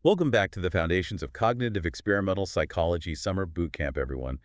Welcome back to the Foundations of Cognitive Experimental Psychology Summer Bootcamp, everyone.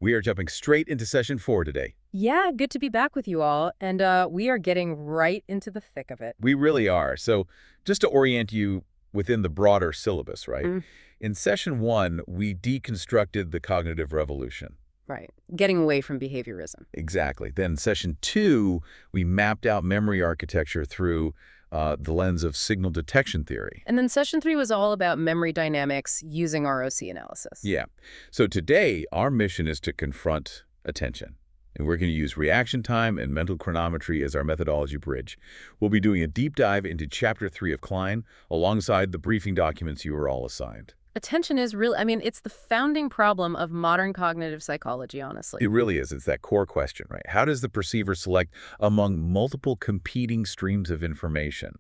We are jumping straight into session 4 today. Yeah, good to be back with you all, and we are getting right into the thick of it. We really are. So just to orient you within the broader syllabus, right? Mm, In session 1, we deconstructed the cognitive revolution. right, getting away from behaviorism. Exactly. Then session 2, we mapped out memory architecture through the lens of signal detection theory. And then session 3 was all about memory dynamics using ROC analysis. Yeah. So today, our mission is to confront attention. And we're going to use reaction time and mental chronometry as our methodology bridge. We'll be doing a deep dive into Chapter 3 of Klein alongside the briefing documents you were all assigned. Attention is really, it's the founding problem of modern cognitive psychology, honestly. It really is. It's that core question, right? How does the perceiver select among multiple competing streams of information?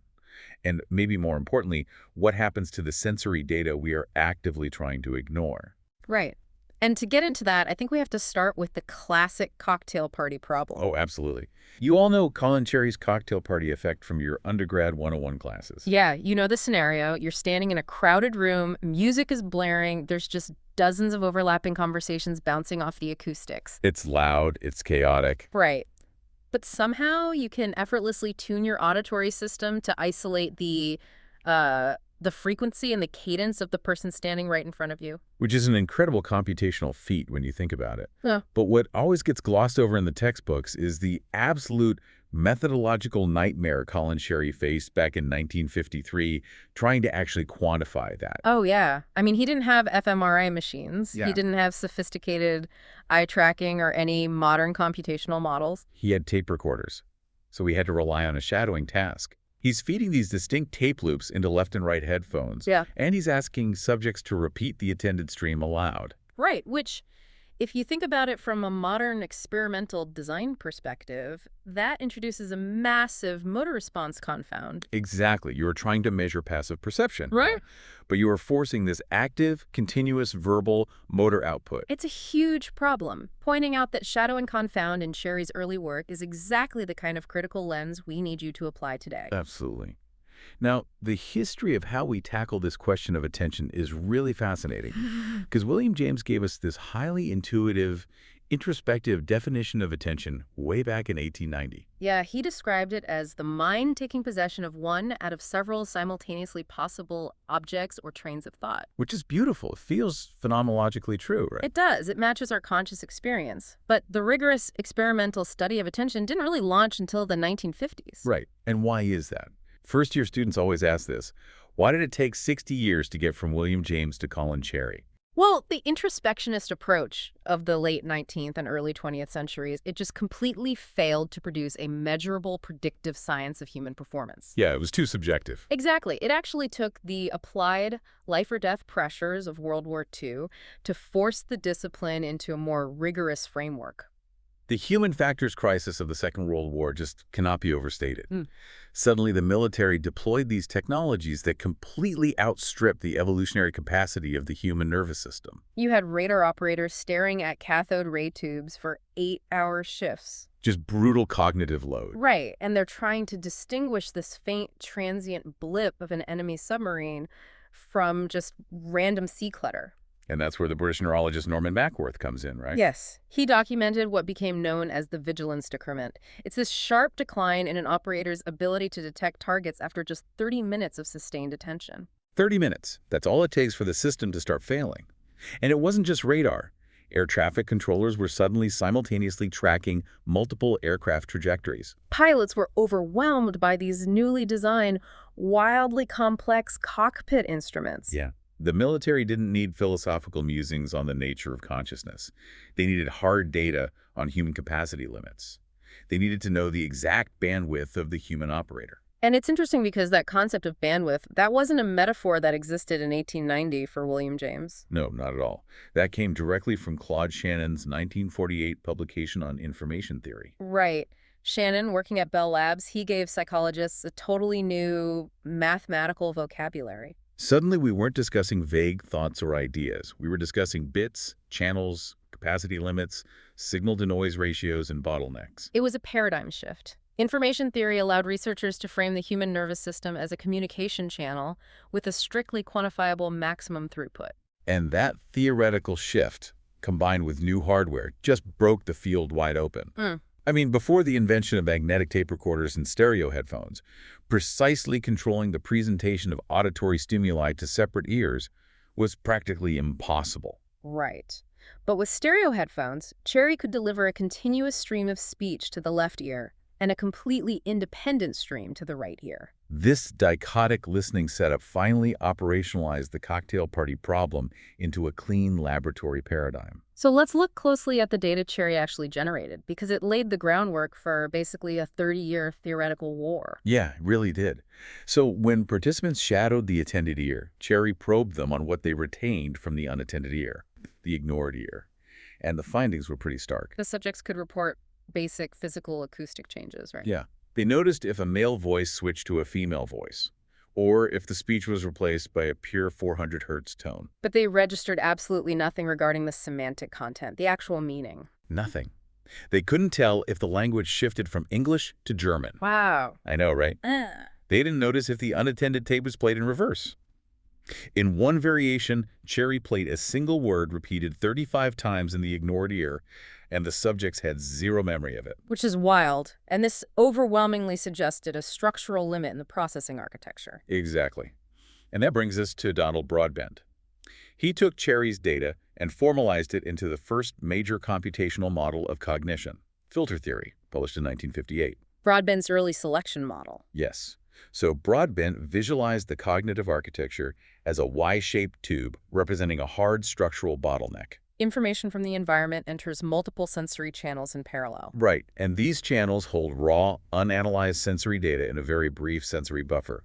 And maybe more importantly, what happens to the sensory data we are actively trying to ignore? Right. And to get into that, I think we have to start with the classic cocktail party problem. Oh, absolutely. You all know Colin Cherry's cocktail party effect from your undergrad 101 classes. Yeah, you know the scenario. You're standing in a crowded room, music is blaring, there's just dozens of overlapping conversations bouncing off the acoustics. It's loud, it's chaotic. Right. But somehow you can effortlessly tune your auditory system to isolate the frequency and the cadence of the person standing right in front of you. Which is an incredible computational feat when you think about it. Yeah. But what always gets glossed over in the textbooks is the absolute methodological nightmare Colin Cherry faced back in 1953 trying to actually quantify that. Oh, yeah. He didn't have fMRI machines. Yeah. He didn't have sophisticated eye tracking or any modern computational models. He had tape recorders, so he had to rely on a shadowing task. He's feeding these distinct tape loops into left and right headphones, Yeah. and he's asking subjects to repeat the attended stream aloud. Right, which, if you think about it from a modern experimental design perspective, that introduces a massive motor response confound. Exactly. You are trying to measure passive perception. Right. But you are forcing this active, continuous verbal motor output. It's a huge problem, pointing out that shadow and confound in Cherry's early work is exactly the kind of critical lens we need you to apply today. Absolutely. Now, the history of how we tackle this question of attention is really fascinating because William James gave us this highly intuitive, introspective definition of attention way back in 1890. Yeah, he described it as the mind taking possession of one out of several simultaneously possible objects or trains of thought. Which is beautiful. It feels phenomenologically true, right? It does. It matches our conscious experience. But the rigorous experimental study of attention didn't really launch until the 1950s. Right. And why is that? First-year students always ask this. Why did it take 60 years to get from William James to Colin Cherry? Well, the introspectionist approach of the late 19th and early 20th centuries, it just completely failed to produce a measurable predictive science of human performance. Yeah, it was too subjective. Exactly. It actually took the applied life or death pressures of World War II to force the discipline into a more rigorous framework. The human factors crisis of the Second World War just cannot be overstated. Mm. Suddenly, the military deployed these technologies that completely outstripped the evolutionary capacity of the human nervous system. You had radar operators staring at cathode ray tubes for 8-hour shifts. Just brutal cognitive load. Right, and they're trying to distinguish this faint, transient blip of an enemy submarine from just random sea clutter. And that's where the British neurologist Norman Mackworth comes in, right? Yes. He documented what became known as the vigilance decrement. It's this sharp decline in an operator's ability to detect targets after just 30 minutes of sustained attention. 30 minutes. That's all it takes for the system to start failing. And it wasn't just radar. Air traffic controllers were suddenly simultaneously tracking multiple aircraft trajectories. Pilots were overwhelmed by these newly designed, wildly complex cockpit instruments. Yeah. The military didn't need philosophical musings on the nature of consciousness. They needed hard data on human capacity limits. They needed to know the exact bandwidth of the human operator. And it's interesting because that concept of bandwidth, that wasn't a metaphor that existed in 1890 for William James. No, not at all. That came directly from Claude Shannon's 1948 publication on information theory. Right. Shannon, working at Bell Labs, he gave psychologists a totally new mathematical vocabulary. Suddenly, we weren't discussing vague thoughts or ideas. We were discussing bits, channels, capacity limits, signal-to-noise ratios, and bottlenecks. It was a paradigm shift. Information theory allowed researchers to frame the human nervous system as a communication channel with a strictly quantifiable maximum throughput. And that theoretical shift, combined with new hardware, just broke the field wide open. Mm. I mean, before the invention of magnetic tape recorders and stereo headphones, precisely controlling the presentation of auditory stimuli to separate ears was practically impossible. Right. But with stereo headphones, Cherry could deliver a continuous stream of speech to the left ear and a completely independent stream to the right ear. This dichotic listening setup finally operationalized the cocktail party problem into a clean laboratory paradigm. So let's look closely at the data Cherry actually generated, because it laid the groundwork for basically a 30-year theoretical war. Yeah, it really did. So when participants shadowed the attended ear, Cherry probed them on what they retained from the unattended ear, the ignored ear. And the findings were pretty stark. The subjects could report basic physical acoustic changes, right? Yeah. They noticed if a male voice switched to a female voice, or if the speech was replaced by a pure 400 hertz tone. But they registered absolutely nothing regarding the semantic content, the actual meaning. Nothing. They couldn't tell if the language shifted from English to German. Wow. I know, right? They didn't notice if the unattended tape was played in reverse. In one variation, Cherry played a single word repeated 35 times in the ignored ear, and the subjects had zero memory of it. Which is wild, and this overwhelmingly suggested a structural limit in the processing architecture. Exactly. And that brings us to Donald Broadbent. He took Cherry's data and formalized it into the first major computational model of cognition, filter theory, published in 1958. Broadbent's early selection model. Yes. So Broadbent visualized the cognitive architecture as a Y-shaped tube representing a hard structural bottleneck. Information from the environment enters multiple sensory channels in parallel. Right, and these channels hold raw, unanalyzed sensory data in a very brief sensory buffer.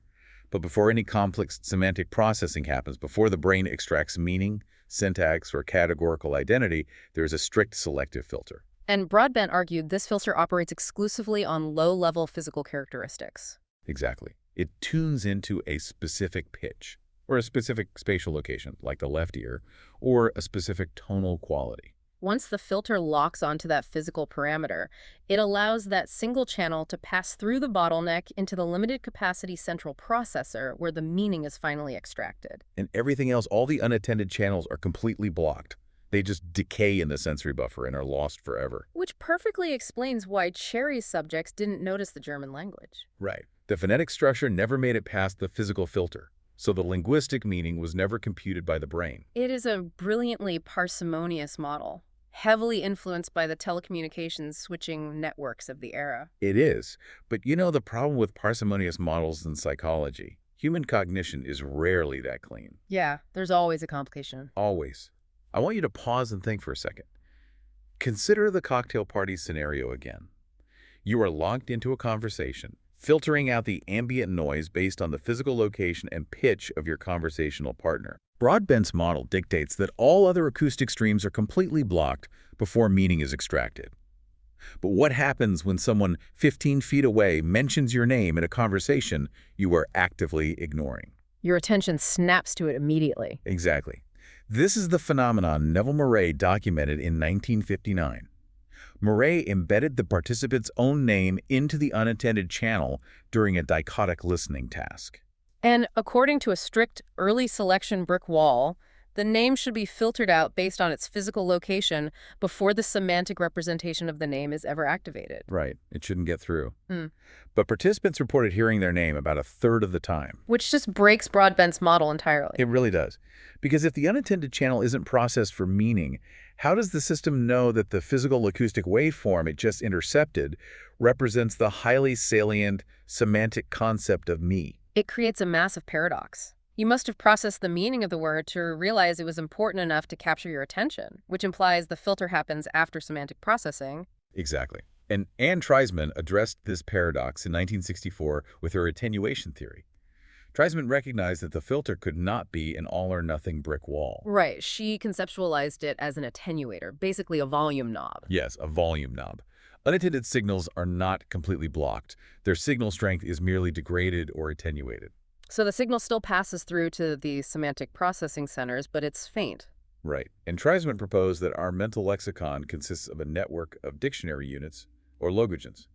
But before any complex semantic processing happens, before the brain extracts meaning, syntax, or categorical identity, there is a strict selective filter. And Broadbent argued this filter operates exclusively on low-level physical characteristics. Exactly. It tunes into a specific pitch, or a specific spatial location, like the left ear, or a specific tonal quality. Once the filter locks onto that physical parameter, it allows that single channel to pass through the bottleneck into the limited capacity central processor where the meaning is finally extracted. And everything else, all the unattended channels are completely blocked. They just decay in the sensory buffer and are lost forever. Which perfectly explains why Cherry's subjects didn't notice the German language. Right. The phonetic structure never made it past the physical filter, so the linguistic meaning was never computed by the brain. It is a brilliantly parsimonious model, heavily influenced by the telecommunications switching networks of the era. It is, but you know the problem with parsimonious models in psychology? Human cognition is rarely that clean. Yeah, there's always a complication. Always. I want you to pause and think for a second. Consider the cocktail party scenario again. You are locked into a conversation, filtering out the ambient noise based on the physical location and pitch of your conversational partner. Broadbent's model dictates that all other acoustic streams are completely blocked before meaning is extracted. But what happens when someone 15 feet away mentions your name in a conversation you are actively ignoring? Your attention snaps to it immediately. Exactly. This is the phenomenon Neville Murray documented in 1959. Murray embedded the participant's own name into the unattended channel during a dichotic listening task. And according to a strict early selection brick wall, the name should be filtered out based on its physical location before the semantic representation of the name is ever activated. Right. It shouldn't get through. But participants reported hearing their name about a third of the time. Which just breaks Broadbent's model entirely. It really does. Because if the unattended channel isn't processed for meaning, how does the system know that the physical acoustic waveform it just intercepted represents the highly salient semantic concept of me? It creates a massive paradox. You must have processed the meaning of the word to realize it was important enough to capture your attention, which implies the filter happens after semantic processing. Exactly. And Anne Treisman addressed this paradox in 1964 with her attenuation theory. Treisman recognized that the filter could not be an all-or-nothing brick wall. Right. She conceptualized it as an attenuator, basically a volume knob. Yes, a volume knob. Unattended signals are not completely blocked. Their signal strength is merely degraded or attenuated. So the signal still passes through to the semantic processing centers, but it's faint. Right. And Treisman proposed that our mental lexicon consists of a network of dictionary units, or logogens.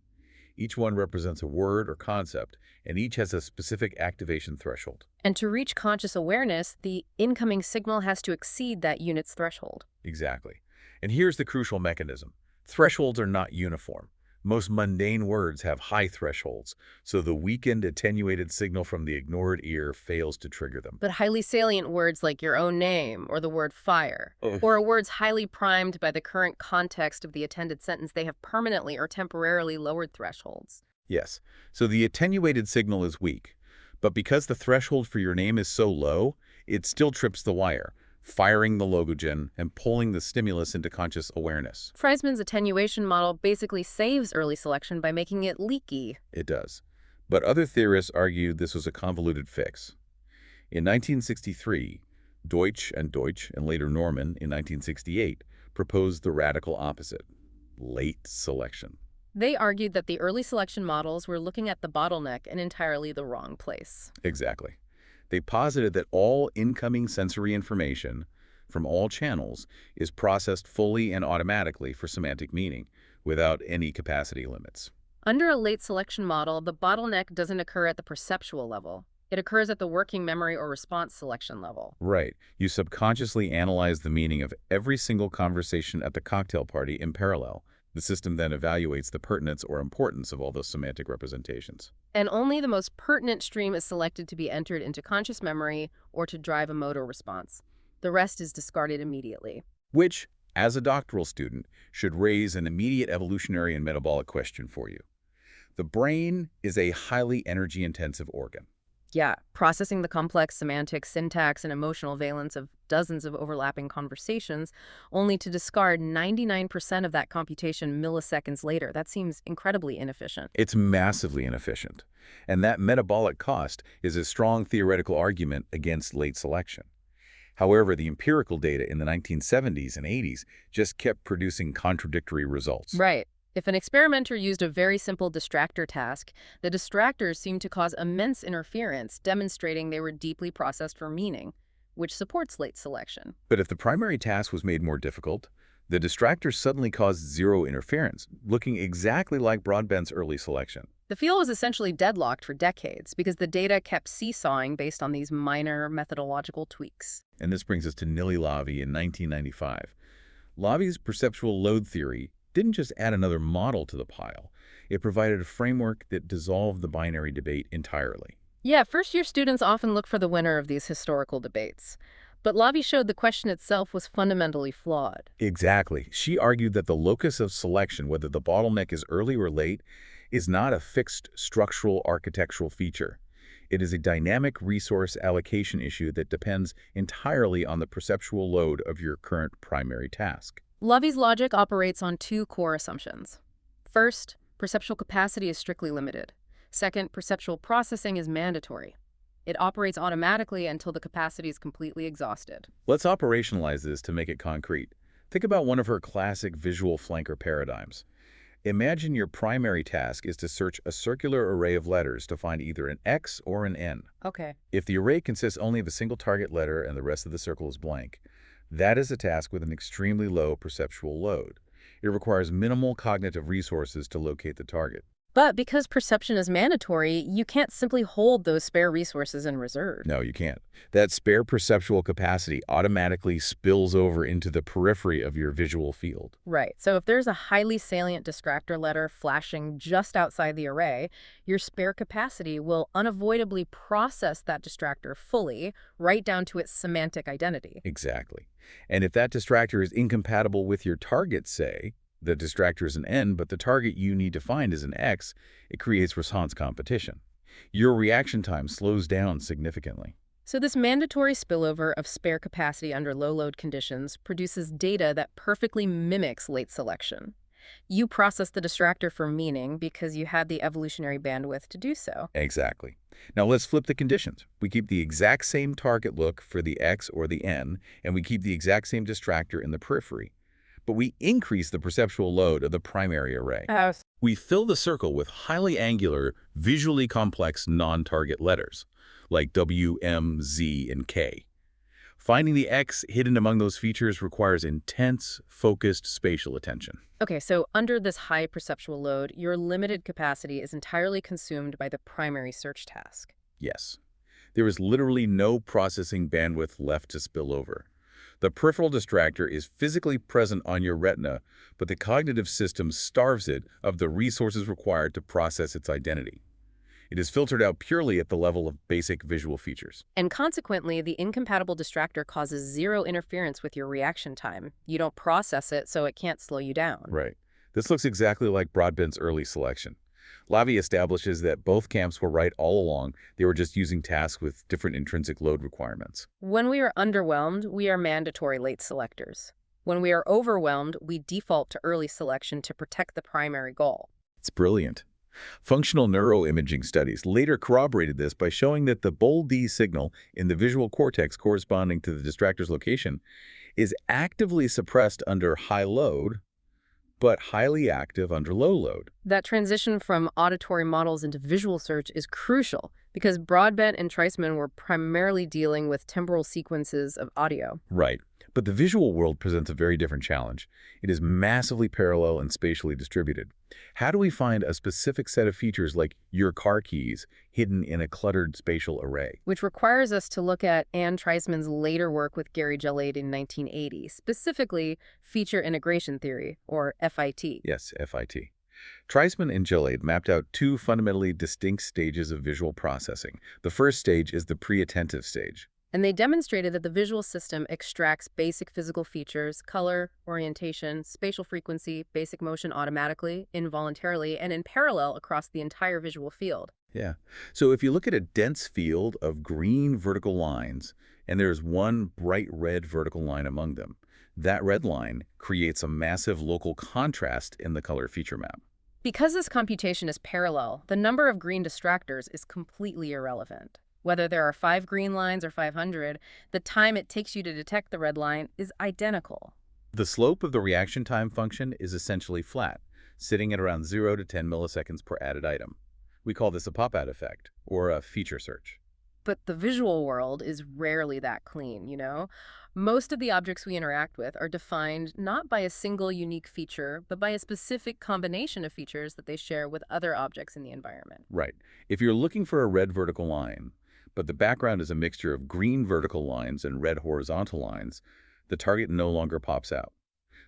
Each one represents a word or concept, and each has a specific activation threshold. And to reach conscious awareness, the incoming signal has to exceed that unit's threshold. Exactly. And here's the crucial mechanism. Thresholds are not uniform. Most mundane words have high thresholds, so the weakened, attenuated signal from the ignored ear fails to trigger them. But highly salient words like your own name or the word fire, Oh. or words highly primed by the current context of the attended sentence, they have permanently or temporarily lowered thresholds. Yes, so the attenuated signal is weak, but because the threshold for your name is so low, it still trips the wire, firing the logogen and pulling the stimulus into conscious awareness. Friesman's attenuation model basically saves early selection by making it leaky. It does. But other theorists argued this was a convoluted fix. In 1963, Deutsch, and later Norman in 1968, proposed the radical opposite, late selection. They argued that the early selection models were looking at the bottleneck in entirely the wrong place. Exactly. They posited that all incoming sensory information from all channels is processed fully and automatically for semantic meaning, without any capacity limits. Under a late selection model, the bottleneck doesn't occur at the perceptual level. It occurs at the working memory or response selection level. Right. You subconsciously analyze the meaning of every single conversation at the cocktail party in parallel. The system then evaluates the pertinence or importance of all those semantic representations. And only the most pertinent stream is selected to be entered into conscious memory or to drive a motor response. The rest is discarded immediately. Which, as a doctoral student, should raise an immediate evolutionary and metabolic question for you. The brain is a highly energy-intensive organ. Yeah, processing the complex semantic, syntax, and emotional valence of dozens of overlapping conversations, only to discard 99% of that computation milliseconds later. That seems incredibly inefficient. It's massively inefficient. And that metabolic cost is a strong theoretical argument against late selection. However, the empirical data in the 1970s and 80s just kept producing contradictory results. Right. If an experimenter used a very simple distractor task, the distractors seemed to cause immense interference, demonstrating they were deeply processed for meaning, which supports late selection. But if the primary task was made more difficult, the distractors suddenly caused zero interference, looking exactly like Broadbent's early selection. The field was essentially deadlocked for decades because the data kept seesawing based on these minor methodological tweaks. And this brings us to Nili Lavie in 1995. Lavie's perceptual load theory didn't just add another model to the pile. It provided a framework that dissolved the binary debate entirely. Yeah, first-year students often look for the winner of these historical debates. But Lavie showed the question itself was fundamentally flawed. Exactly. She argued that the locus of selection, whether the bottleneck is early or late, is not a fixed structural architectural feature. It is a dynamic resource allocation issue that depends entirely on the perceptual load of your current primary task. Lavie's logic operates on two core assumptions. First, perceptual capacity is strictly limited. Second, perceptual processing is mandatory. It operates automatically until the capacity is completely exhausted. Let's operationalize this to make it concrete. Think about one of her classic visual flanker paradigms. Imagine your primary task is to search a circular array of letters to find either an X or an N. Okay. If the array consists only of a single target letter and the rest of the circle is blank, that is a task with an extremely low perceptual load. It requires minimal cognitive resources to locate the target. But because perception is mandatory, you can't simply hold those spare resources in reserve. No, you can't. That spare perceptual capacity automatically spills over into the periphery of your visual field. Right. So if there's a highly salient distractor letter flashing just outside the array, your spare capacity will unavoidably process that distractor fully, right down to its semantic identity. Exactly. And if that distractor is incompatible with your target, say, the distractor is an N, but the target you need to find is an X, it creates response competition. Your reaction time slows down significantly. So this mandatory spillover of spare capacity under low-load conditions produces data that perfectly mimics late selection. You process the distractor for meaning because you had the evolutionary bandwidth to do so. Exactly. Now let's flip the conditions. We keep the exact same target look for the X or the N, and we keep the exact same distractor in the periphery. But we increase the perceptual load of the primary array. We fill the circle with highly angular, visually complex non-target letters, like W, M, Z, and K. Finding the X hidden among those features requires intense, focused spatial attention. Okay, so under this high perceptual load, your limited capacity is entirely consumed by the primary search task. Yes. There is literally no processing bandwidth left to spill over. The peripheral distractor is physically present on your retina, but the cognitive system starves it of the resources required to process its identity. It is filtered out purely at the level of basic visual features. And consequently, the incompatible distractor causes zero interference with your reaction time. You don't process it, so it can't slow you down. Right. This looks exactly like Broadbent's early selection. Lavie establishes that both camps were right all along. They were just using tasks with different intrinsic load requirements. When we are underwhelmed, we are mandatory late selectors. When we are overwhelmed, we default to early selection to protect the primary goal. It's brilliant. Functional neuroimaging studies later corroborated this by showing that the bold D signal in the visual cortex corresponding to the distractor's location is actively suppressed under high load, but highly active under low load. That transition from auditory models into visual search is crucial because Broadbent and Treisman were primarily dealing with temporal sequences of audio. Right. But the visual world presents a very different challenge. It is massively parallel and spatially distributed. How do we find a specific set of features like your car keys hidden in a cluttered spatial array? Which requires us to look at Anne Treisman's later work with Gary Gelade in 1980, specifically feature integration theory, or FIT. Yes, FIT. Treisman and Gelade mapped out two fundamentally distinct stages of visual processing. The first stage is the pre-attentive stage. And they demonstrated that the visual system extracts basic physical features, color, orientation, spatial frequency, basic motion automatically, involuntarily, and in parallel across the entire visual field. Yeah. So if you look at a dense field of green vertical lines, and there's one bright red vertical line among them, that red line creates a massive local contrast in the color feature map. Because this computation is parallel, the number of green distractors is completely irrelevant. Whether there are 5 green lines or 500, the time it takes you to detect the red line is identical. The slope of the reaction time function is essentially flat, sitting at around 0 to 10 milliseconds per added item. We call this a pop-out effect, or a feature search. But the visual world is rarely that clean, you know? Most of the objects we interact with are defined not by a single unique feature, but by a specific combination of features that they share with other objects in the environment. Right. If you're looking for a red vertical line, but the background is a mixture of green vertical lines and red horizontal lines, the target no longer pops out.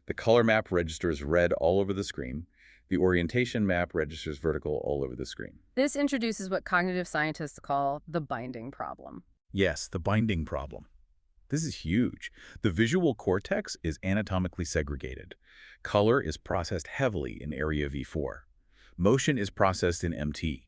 The color map registers red all over the screen. The orientation map registers vertical all over the screen. This introduces what cognitive scientists call the binding problem. Yes, the binding problem. This is huge. The visual cortex is anatomically segregated. Color is processed heavily in area V4. Motion is processed in MT.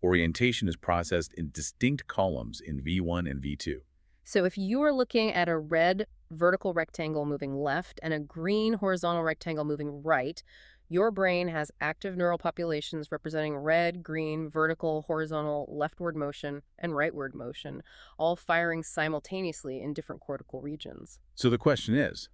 Orientation is processed in distinct columns in V1 and V2. So if you are looking at a red vertical rectangle moving left and a green horizontal rectangle moving right, your brain has active neural populations representing red, green, vertical, horizontal, leftward motion, and rightward motion, all firing simultaneously in different cortical regions. So the question is,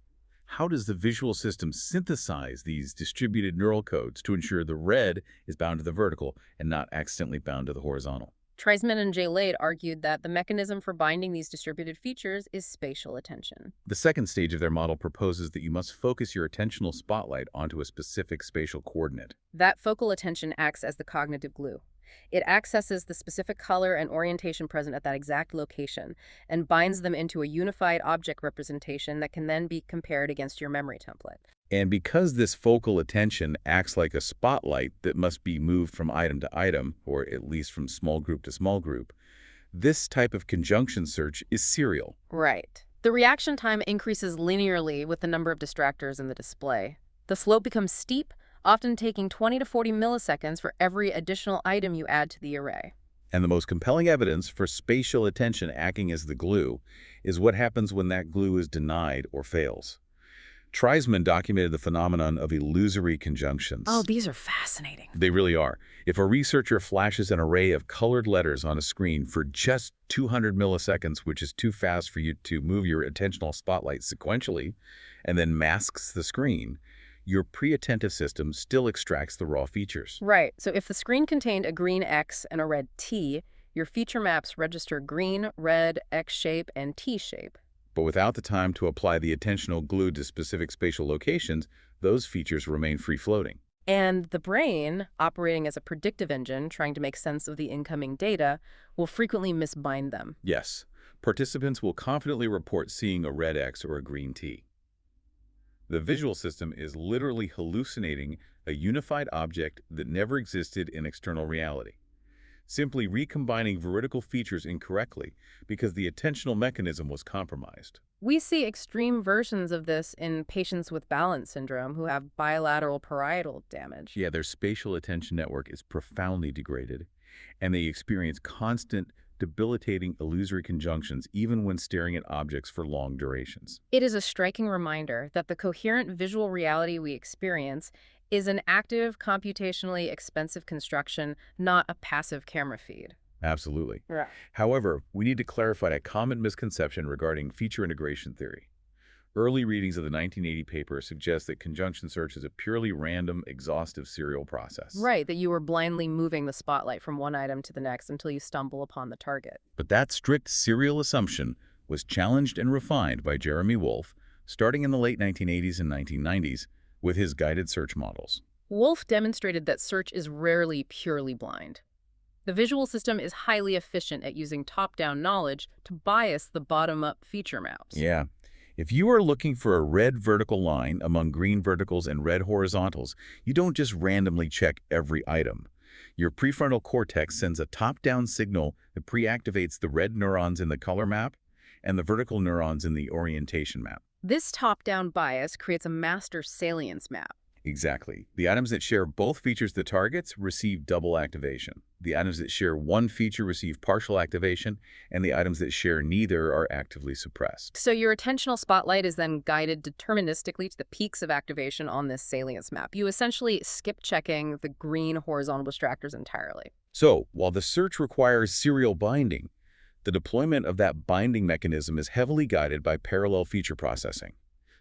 how does the visual system synthesize these distributed neural codes to ensure the red is bound to the vertical and not accidentally bound to the horizontal? Treisman and Gelade argued that the mechanism for binding these distributed features is spatial attention. The second stage of their model proposes that you must focus your attentional spotlight onto a specific spatial coordinate. That focal attention acts as the cognitive glue. It accesses the specific color and orientation present at that exact location and binds them into a unified object representation that can then be compared against your memory template. And because this focal attention acts like a spotlight that must be moved from item to item, or at least from small group to small group, this type of conjunction search is serial. Right. The reaction time increases linearly with the number of distractors in the display. The slope becomes steep, often taking 20 to 40 milliseconds for every additional item you add to the array. And the most compelling evidence for spatial attention acting as the glue is what happens when that glue is denied or fails. Treisman documented the phenomenon of illusory conjunctions. Oh, these are fascinating. They really are. If a researcher flashes an array of colored letters on a screen for just 200 milliseconds, which is too fast for you to move your attentional spotlight sequentially, and then masks the screen, your pre-attentive system still extracts the raw features. Right. So if the screen contained a green X and a red T, your feature maps register green, red, X shape, and T shape. But without the time to apply the attentional glue to specific spatial locations, those features remain free-floating. And the brain, operating as a predictive engine, trying to make sense of the incoming data, will frequently misbind them. Yes, participants will confidently report seeing a red X or a green T. The visual system is literally hallucinating a unified object that never existed in external reality, simply recombining veridical features incorrectly because the attentional mechanism was compromised. We see extreme versions of this in patients with balance syndrome who have bilateral parietal damage. Yeah, their spatial attention network is profoundly degraded, and they experience constant, debilitating illusory conjunctions even when staring at objects for long durations. It is a striking reminder that the coherent visual reality we experience is an active, computationally expensive construction, not a passive camera feed. Absolutely. Right. However, we need to clarify a common misconception regarding feature integration theory. Early readings of the 1980 paper suggest that conjunction search is a purely random, exhaustive serial process. Right, that you were blindly moving the spotlight from one item to the next until you stumble upon the target. But that strict serial assumption was challenged and refined by Jeremy Wolff starting in the late 1980s and 1990s with his guided search models. Wolff demonstrated that search is rarely purely blind. The visual system is highly efficient at using top-down knowledge to bias the bottom-up feature maps. Yeah. If you are looking for a red vertical line among green verticals and red horizontals, you don't just randomly check every item. Your prefrontal cortex sends a top-down signal that pre-activates the red neurons in the color map and the vertical neurons in the orientation map. This top-down bias creates a master salience map. Exactly. The items that share both features the targets receive double activation. The items that share one feature receive partial activation, and the items that share neither are actively suppressed. So your attentional spotlight is then guided deterministically to the peaks of activation on this salience map. You essentially skip checking the green horizontal distractors entirely. So, while the search requires serial binding, the deployment of that binding mechanism is heavily guided by parallel feature processing.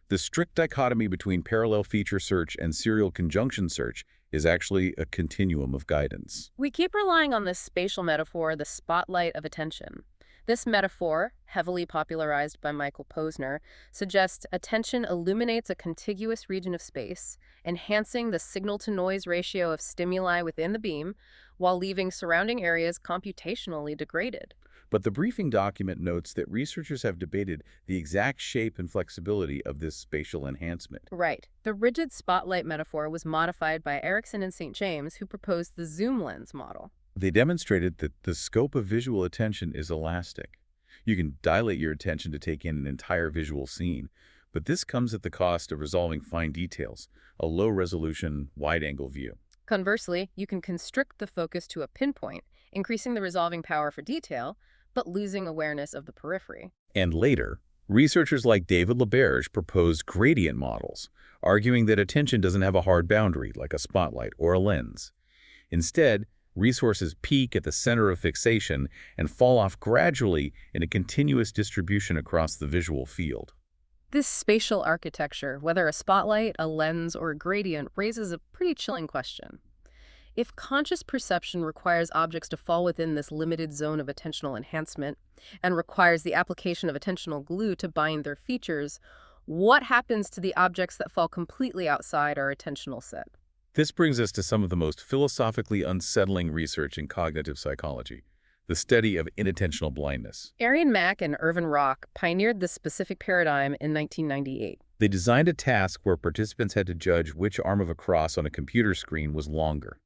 The strict dichotomy between parallel feature search and serial conjunction search is actually a continuum of guidance. We keep relying on this spatial metaphor, the spotlight of attention. This metaphor, heavily popularized by Michael Posner, suggests attention illuminates a contiguous region of space, enhancing the signal-to-noise ratio of stimuli within the beam, while leaving surrounding areas computationally degraded. But the briefing document notes that researchers have debated the exact shape and flexibility of this spatial enhancement. Right. The rigid spotlight metaphor was modified by Erickson and St. James, who proposed the zoom lens model. They demonstrated that the scope of visual attention is elastic. You can dilate your attention to take in an entire visual scene, but this comes at the cost of resolving fine details, a low-resolution, wide-angle view. Conversely, you can constrict the focus to a pinpoint, increasing the resolving power for detail, but losing awareness of the periphery. And later, researchers like David LaBerge proposed gradient models, arguing that attention doesn't have a hard boundary like a spotlight or a lens. Instead, resources peak at the center of fixation and fall off gradually in a continuous distribution across the visual field. This spatial architecture, whether a spotlight, a lens, or a gradient, raises a pretty chilling question. If conscious perception requires objects to fall within this limited zone of attentional enhancement and requires the application of attentional glue to bind their features, what happens to the objects that fall completely outside our attentional set? This brings us to some of the most philosophically unsettling research in cognitive psychology, the study of inattentional blindness. Arian Mack and Irvin Rock pioneered this specific paradigm in 1998. They designed a task where participants had to judge which arm of a cross on a computer screen was longer.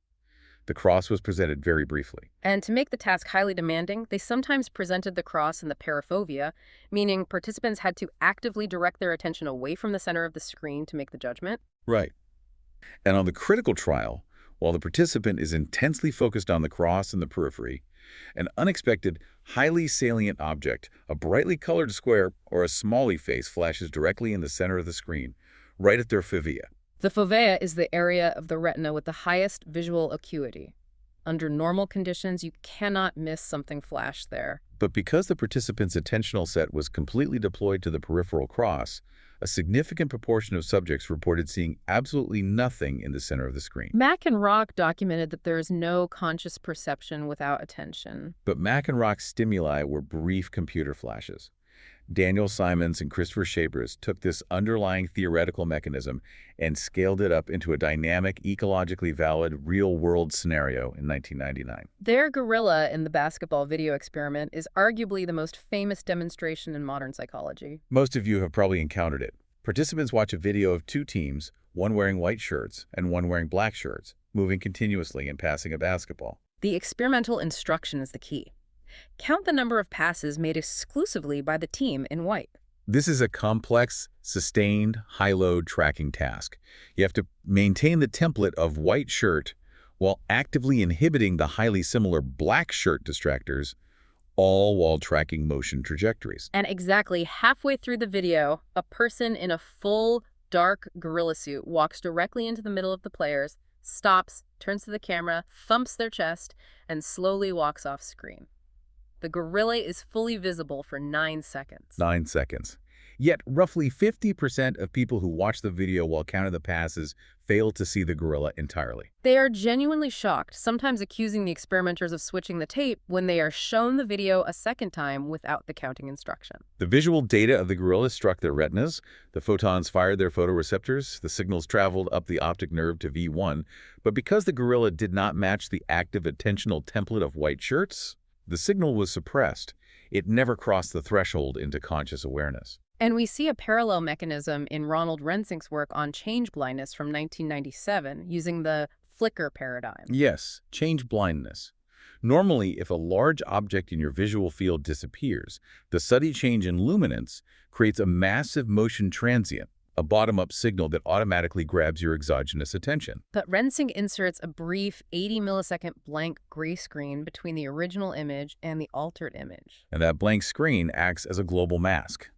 The cross was presented very briefly. And to make the task highly demanding, they sometimes presented the cross in the parafovea, meaning participants had to actively direct their attention away from the center of the screen to make the judgment. Right. And on the critical trial, while the participant is intensely focused on the cross in the periphery, an unexpected, highly salient object, a brightly colored square or a smiley face flashes directly in the center of the screen, right at their fovea. The fovea is the area of the retina with the highest visual acuity. Under normal conditions, you cannot miss something flash there. But because the participant's attentional set was completely deployed to the peripheral cross, a significant proportion of subjects reported seeing absolutely nothing in the center of the screen. Mack and Rock documented that there is no conscious perception without attention. But Mack and Rock's stimuli were brief computer flashes. Daniel Simons and Christopher Shabers took this underlying theoretical mechanism and scaled it up into a dynamic, ecologically valid, real-world scenario in 1999. Their gorilla in the basketball video experiment is arguably the most famous demonstration in modern psychology. Most of you have probably encountered it. Participants watch a video of two teams, one wearing white shirts and one wearing black shirts, moving continuously and passing a basketball. The experimental instruction is the key. Count the number of passes made exclusively by the team in white. This is a complex, sustained, high-load tracking task. You have to maintain the template of white shirt while actively inhibiting the highly similar black shirt distractors, all while tracking motion trajectories. And exactly halfway through the video, a person in a full, dark gorilla suit walks directly into the middle of the players, stops, turns to the camera, thumps their chest, and slowly walks off screen. The gorilla is fully visible for 9 seconds. 9 seconds. Yet, roughly 50% of people who watch the video while counting the passes fail to see the gorilla entirely. They are genuinely shocked, sometimes accusing the experimenters of switching the tape when they are shown the video a second time without the counting instruction. The visual data of the gorilla struck their retinas, the photons fired their photoreceptors, the signals traveled up the optic nerve to V1, but because the gorilla did not match the active attentional template of white shirts, the signal was suppressed. It never crossed the threshold into conscious awareness. And we see a parallel mechanism in Ronald Rensink's work on change blindness from 1997 using the flicker paradigm. Yes, change blindness. Normally, if a large object in your visual field disappears, the sudden change in luminance creates a massive motion transient, a bottom-up signal that automatically grabs your exogenous attention. But Rensink inserts a brief 80-millisecond blank gray screen between the original image and the altered image. And that blank screen acts as a global mask.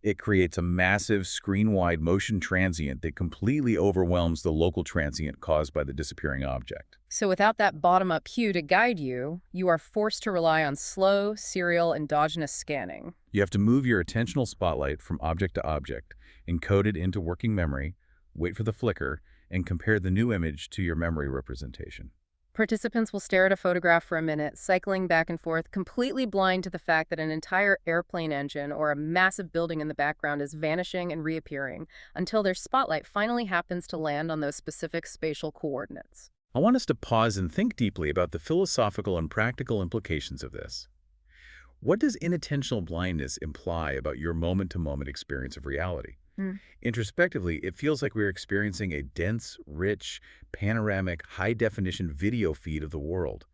It creates a massive screen-wide motion transient that completely overwhelms the local transient caused by the disappearing object. So without that bottom-up cue to guide you, you are forced to rely on slow, serial, endogenous scanning. You have to move your attentional spotlight from object to object, encode it into working memory, wait for the flicker, and compare the new image to your memory representation. Participants will stare at a photograph for a minute, cycling back and forth, completely blind to the fact that an entire airplane engine or a massive building in the background is vanishing and reappearing, until their spotlight finally happens to land on those specific spatial coordinates. I want us to pause and think deeply about the philosophical and practical implications of this. What does inattentional blindness imply about your moment-to-moment experience of reality? Introspectively, it feels like we're experiencing a dense, rich, panoramic, high-definition video feed of the world.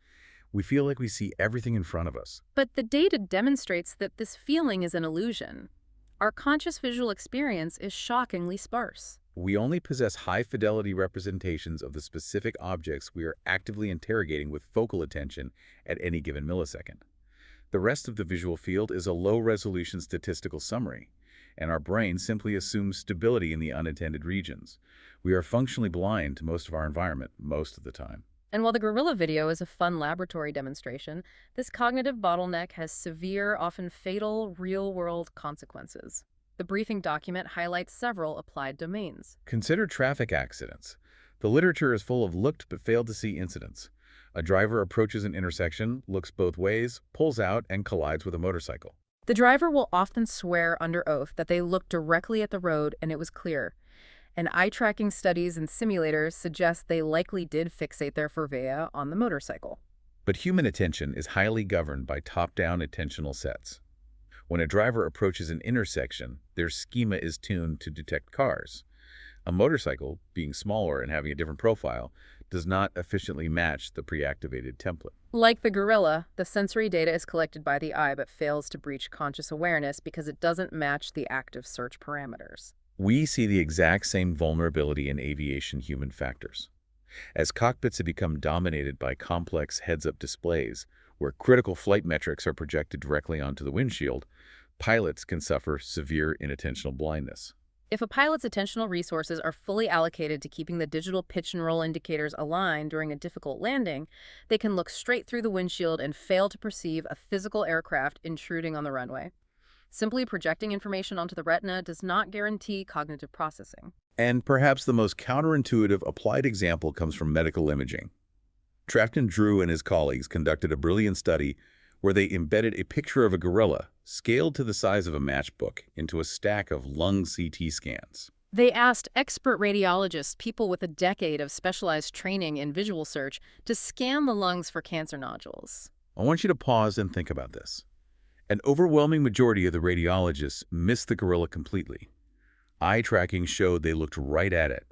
We feel like we see everything in front of us. But the data demonstrates that this feeling is an illusion. Our conscious visual experience is shockingly sparse. We only possess high-fidelity representations of the specific objects we are actively interrogating with focal attention at any given millisecond. The rest of the visual field is a low-resolution statistical summary, and our brain simply assumes stability in the unattended regions. We are functionally blind to most of our environment most of the time. And while the gorilla video is a fun laboratory demonstration, this cognitive bottleneck has severe, often fatal, real-world consequences. The briefing document highlights several applied domains. Consider traffic accidents. The literature is full of looked but failed to see incidents. A driver approaches an intersection, looks both ways, pulls out, and collides with a motorcycle. The driver will often swear under oath that they looked directly at the road and it was clear. And eye-tracking studies and simulators suggest they likely did fixate their fovea on the motorcycle. But human attention is highly governed by top-down attentional sets. When a driver approaches an intersection, their schema is tuned to detect cars. A motorcycle, being smaller and having a different profile, does not efficiently match the pre-activated template. Like the gorilla, the sensory data is collected by the eye but fails to breach conscious awareness because it doesn't match the active search parameters. We see the exact same vulnerability in aviation human factors. As cockpits have become dominated by complex heads-up displays, where critical flight metrics are projected directly onto the windshield, pilots can suffer severe inattentional blindness. If a pilot's attentional resources are fully allocated to keeping the digital pitch and roll indicators aligned during a difficult landing, they can look straight through the windshield and fail to perceive a physical aircraft intruding on the runway. Simply projecting information onto the retina does not guarantee cognitive processing. And perhaps the most counterintuitive applied example comes from medical imaging. Trafton Drew and his colleagues conducted a brilliant study where they embedded a picture of a gorilla, scaled to the size of a matchbook into a stack of lung CT scans. They asked expert radiologists, people with a decade of specialized training in visual search, to scan the lungs for cancer nodules. I want you to pause and think about this. An overwhelming majority of the radiologists missed the gorilla completely. Eye tracking showed they looked right at it.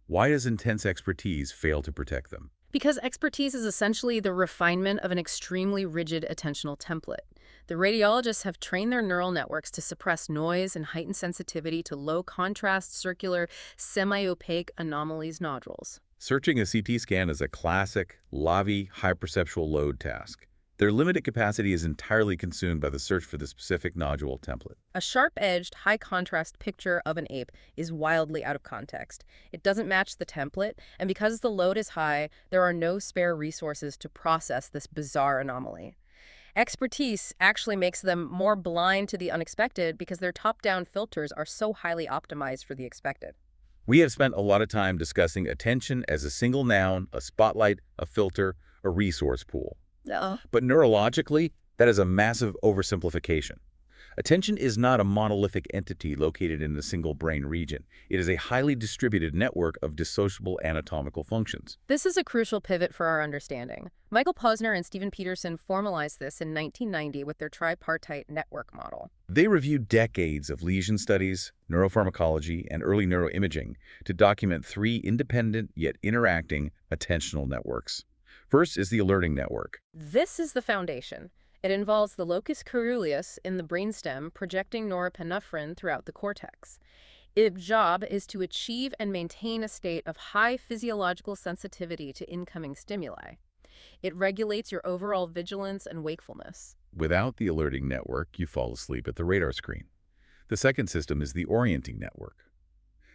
Why does intense expertise fail to protect them? Because expertise is essentially the refinement of an extremely rigid attentional template. The radiologists have trained their neural networks to suppress noise and heighten sensitivity to low-contrast, circular, semi-opaque anomalies nodules. Searching a CT scan is a classic, LAVI, high-perceptual load task. Their limited capacity is entirely consumed by the search for the specific nodule template. A sharp-edged, high-contrast picture of an ape is wildly out of context. It doesn't match the template, and because the load is high, there are no spare resources to process this bizarre anomaly. Expertise actually makes them more blind to the unexpected because their top-down filters are so highly optimized for the expected. We have spent a lot of time discussing attention as a single noun, a spotlight, a filter, a resource pool. But neurologically, that is a massive oversimplification. Attention is not a monolithic entity located in a single brain region. It is a highly distributed network of dissociable anatomical functions. This is a crucial pivot for our understanding. Michael Posner and Stephen Peterson formalized this in 1990 with their tripartite network model. They reviewed decades of lesion studies, neuropharmacology, and early neuroimaging to document three independent yet interacting attentional networks. First is the alerting network. This is the foundation. It involves the locus coeruleus in the brainstem projecting norepinephrine throughout the cortex. Its job is to achieve and maintain a state of high physiological sensitivity to incoming stimuli. It regulates your overall vigilance and wakefulness. Without the alerting network, you fall asleep at the radar screen. The second system is the orienting network.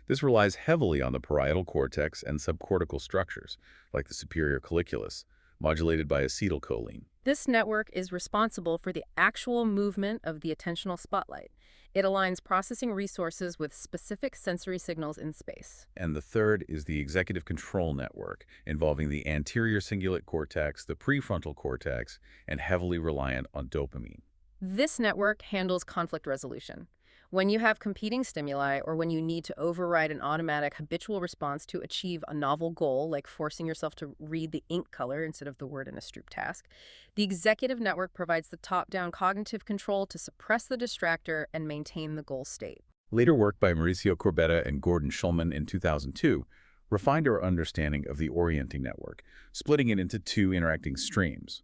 This relies heavily on the parietal cortex and subcortical structures, like the superior colliculus, modulated by acetylcholine. This network is responsible for the actual movement of the attentional spotlight. It aligns processing resources with specific sensory signals in space. And the third is the executive control network, involving the anterior cingulate cortex, the prefrontal cortex, and heavily reliant on dopamine. This network handles conflict resolution. When you have competing stimuli or when you need to override an automatic habitual response to achieve a novel goal, like forcing yourself to read the ink color instead of the word in a Stroop task, the executive network provides the top-down cognitive control to suppress the distractor and maintain the goal state. Later work by Mauricio Corbetta and Gordon Schulman in 2002 refined our understanding of the orienting network, splitting it into two interacting streams.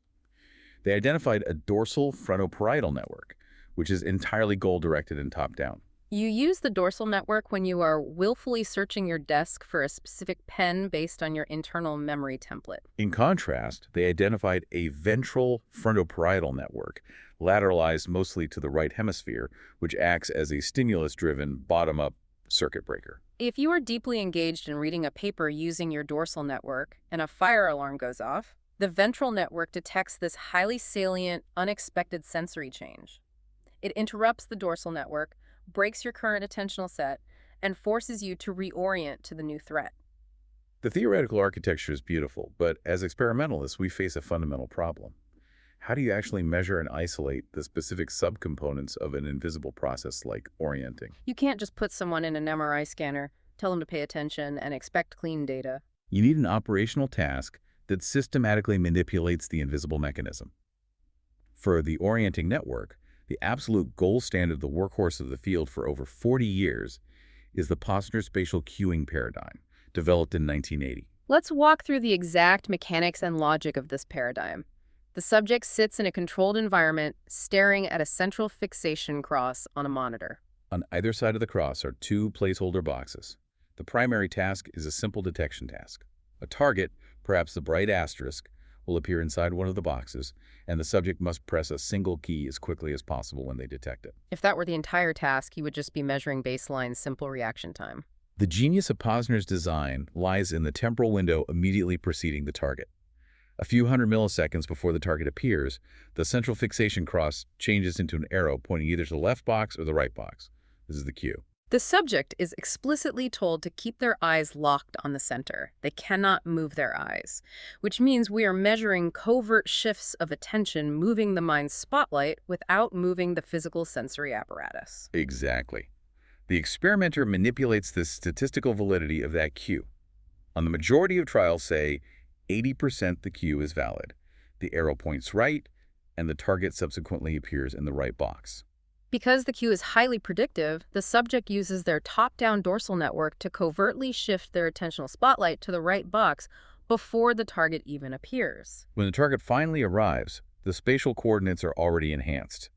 They identified a dorsal frontoparietal network, which is entirely goal-directed and top-down. You use the dorsal network when you are willfully searching your desk for a specific pen based on your internal memory template. In contrast, they identified a ventral frontoparietal network, lateralized mostly to the right hemisphere, which acts as a stimulus-driven, bottom-up circuit breaker. If you are deeply engaged in reading a paper using your dorsal network and a fire alarm goes off, the ventral network detects this highly salient, unexpected sensory change. It interrupts the dorsal network, breaks your current attentional set, and forces you to reorient to the new threat. The theoretical architecture is beautiful, but as experimentalists, we face a fundamental problem. How do you actually measure and isolate the specific subcomponents of an invisible process like orienting? You can't just put someone in an MRI scanner, tell them to pay attention, and expect clean data. You need an operational task that systematically manipulates the invisible mechanism. For the orienting network, the absolute gold standard, the workhorse of the field for over 40 years, is the Posner spatial cueing paradigm, developed in 1980. Let's walk through the exact mechanics and logic of this paradigm. The subject sits in a controlled environment, staring at a central fixation cross on a monitor. On either side of the cross are two placeholder boxes. The primary task is a simple detection task. A target, perhaps the bright asterisk, will appear inside one of the boxes, and the subject must press a single key as quickly as possible when they detect it. If that were the entire task, you would just be measuring baseline simple reaction time. The genius of Posner's design lies in the temporal window immediately preceding the target. A few hundred milliseconds before the target appears, the central fixation cross changes into an arrow pointing either to the left box or the right box. This is the cue. The subject is explicitly told to keep their eyes locked on the center. They cannot move their eyes, which means we are measuring covert shifts of attention moving the mind's spotlight without moving the physical sensory apparatus. Exactly. The experimenter manipulates the statistical validity of that cue. On the majority of trials, say 80% the cue is valid. The arrow points right, and the target subsequently appears in the right box. Because the cue is highly predictive, the subject uses their top-down dorsal network to covertly shift their attentional spotlight to the right box before the target even appears. When the target finally arrives, the spatial coordinates are already enhanced.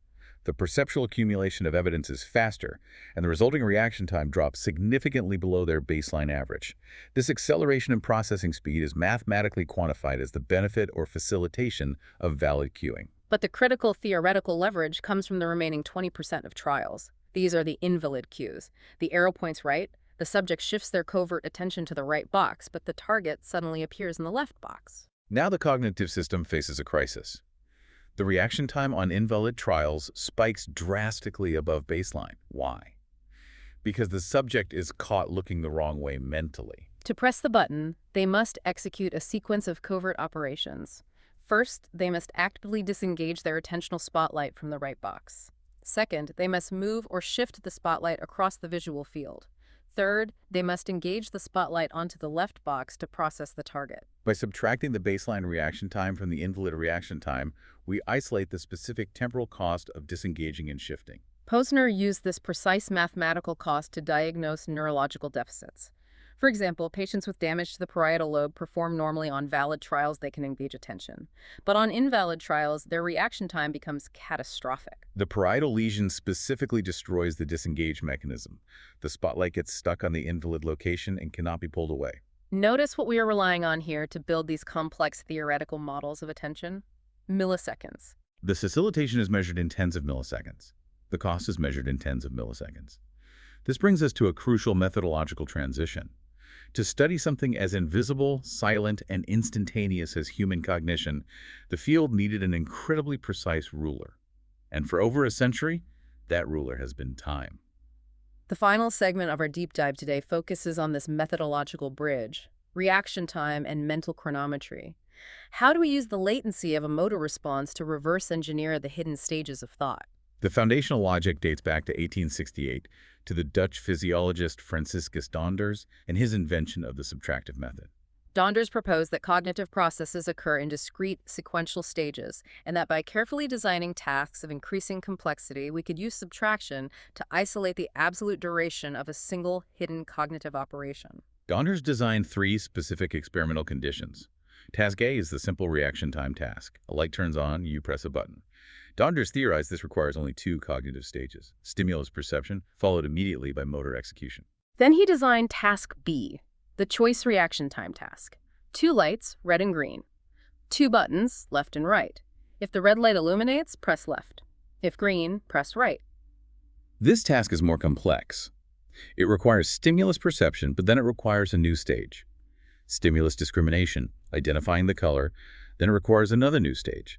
The perceptual accumulation of evidence is faster, and the resulting reaction time drops significantly below their baseline average. This acceleration in processing speed is mathematically quantified as the benefit or facilitation of valid cueing. But the critical theoretical leverage comes from the remaining 20% of trials. These are the invalid cues. The arrow points right, the subject shifts their covert attention to the right box, but the target suddenly appears in the left box. Now the cognitive system faces a crisis. The reaction time on invalid trials spikes drastically above baseline. Why? Because the subject is caught looking the wrong way mentally. To press the button, they must execute a sequence of covert operations. First, they must actively disengage their attentional spotlight from the right box. Second, they must move or shift the spotlight across the visual field. Third, they must engage the spotlight onto the left box to process the target. By subtracting the baseline reaction time from the invalid reaction time, we isolate the specific temporal cost of disengaging and shifting. Posner used this precise mathematical cost to diagnose neurological deficits. For example, patients with damage to the parietal lobe perform normally on valid trials they can engage attention. But on invalid trials, their reaction time becomes catastrophic. The parietal lesion specifically destroys the disengage mechanism. The spotlight gets stuck on the invalid location and cannot be pulled away. Notice what we are relying on here to build these complex theoretical models of attention? Milliseconds. The facilitation is measured in tens of milliseconds. The cost is measured in tens of milliseconds. This brings us to a crucial methodological transition. To study something as invisible, silent, and instantaneous as human cognition, the field needed an incredibly precise ruler. And for over a century, that ruler has been time. The final segment of our deep dive today focuses on this methodological bridge, reaction time and mental chronometry. How do we use the latency of a motor response to reverse engineer the hidden stages of thought? The foundational logic dates back to 1868 to the Dutch physiologist Franciscus Donders and his invention of the subtractive method. Donders proposed that cognitive processes occur in discrete, sequential stages, and that by carefully designing tasks of increasing complexity, we could use subtraction to isolate the absolute duration of a single hidden cognitive operation. Donders designed three specific experimental conditions. Task A is the simple reaction time task. A light turns on, you press a button. Donders theorized this requires only two cognitive stages, stimulus perception, followed immediately by motor execution. Then he designed Task B, the choice reaction time task. Two lights, red and green. Two buttons, left and right. If the red light illuminates, press left. If green, press right. This task is more complex. It requires stimulus perception, but then it requires a new stage. Stimulus discrimination, identifying the color, then it requires another new stage.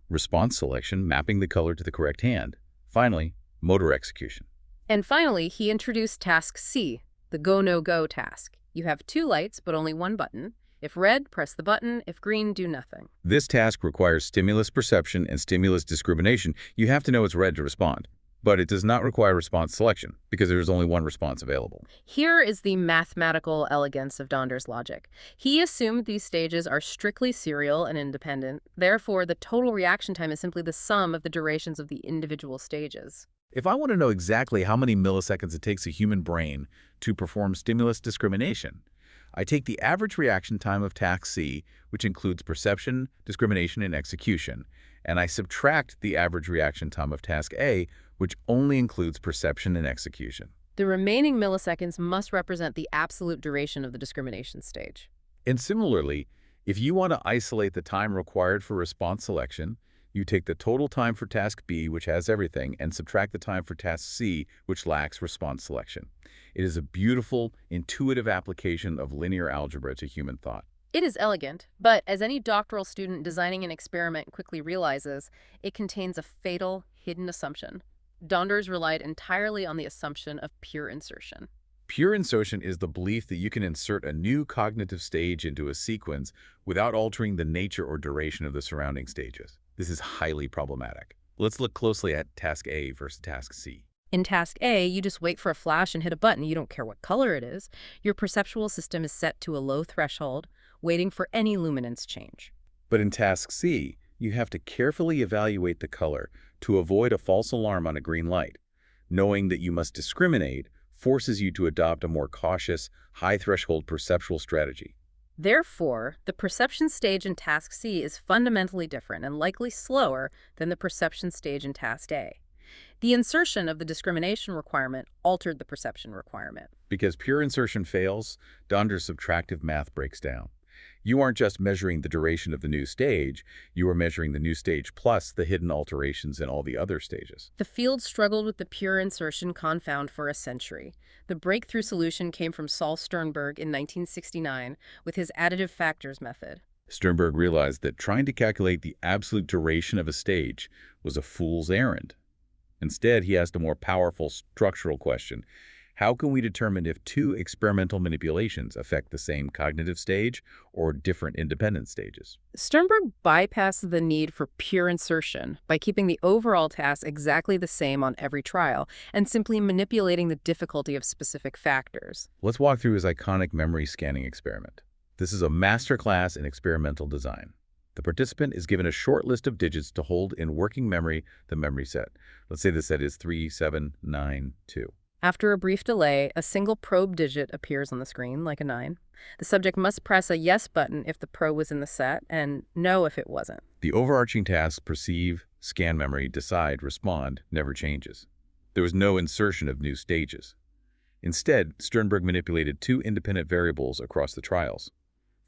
Response selection, mapping the color to the correct hand. Finally, motor execution. And finally, he introduced Task C, the go-no-go task. You have two lights, but only one button. If red, press the button. If green, do nothing. This task requires stimulus perception and stimulus discrimination. You have to know it's red to respond. But it does not require response selection, because there is only one response available. Here is the mathematical elegance of Donders' logic. He assumed these stages are strictly serial and independent. Therefore, the total reaction time is simply the sum of the durations of the individual stages. If I want to know exactly how many milliseconds it takes a human brain to perform stimulus discrimination, I take the average reaction time of task C, which includes perception, discrimination, and execution, and I subtract the average reaction time of task A, which only includes perception and execution. The remaining milliseconds must represent the absolute duration of the discrimination stage. And similarly, if you want to isolate the time required for response selection, you take the total time for task B, which has everything, and subtract the time for task C, which lacks response selection. It is a beautiful, intuitive application of linear algebra to human thought. It is elegant, but as any doctoral student designing an experiment quickly realizes, it contains a fatal, hidden assumption. Donders relied entirely on the assumption of pure insertion. Pure insertion is the belief that you can insert a new cognitive stage into a sequence without altering the nature or duration of the surrounding stages. This is highly problematic. Let's look closely at task A versus task C. In task A, you just wait for a flash and hit a button. You don't care what color it is. Your perceptual system is set to a low threshold, waiting for any luminance change. But in task C, you have to carefully evaluate the color to avoid a false alarm on a green light. Knowing that you must discriminate forces you to adopt a more cautious, high-threshold perceptual strategy. Therefore, the perception stage in task C is fundamentally different and likely slower than the perception stage in task A. The insertion of the discrimination requirement altered the perception requirement. Because pure insertion fails, Donder's subtractive math breaks down. You aren't just measuring the duration of the new stage, you are measuring the new stage plus the hidden alterations in all the other stages. The field struggled with the pure insertion confound for a century. The breakthrough solution came from Saul Sternberg in 1969 with his additive factors method. Sternberg realized that trying to calculate the absolute duration of a stage was a fool's errand. Instead, he asked a more powerful structural question. How can we determine if two experimental manipulations affect the same cognitive stage or different independent stages? Sternberg bypassed the need for pure insertion by keeping the overall task exactly the same on every trial and simply manipulating the difficulty of specific factors. Let's walk through his iconic memory scanning experiment. This is a masterclass in experimental design. The participant is given a short list of digits to hold in working memory the memory set. Let's say the set is 3792. After a brief delay, a single probe digit appears on the screen, like a 9. The subject must press a yes button if the probe was in the set and no if it wasn't. The overarching task, perceive, scan memory, decide, respond, never changes. There was no insertion of new stages. Instead, Sternberg manipulated two independent variables across the trials.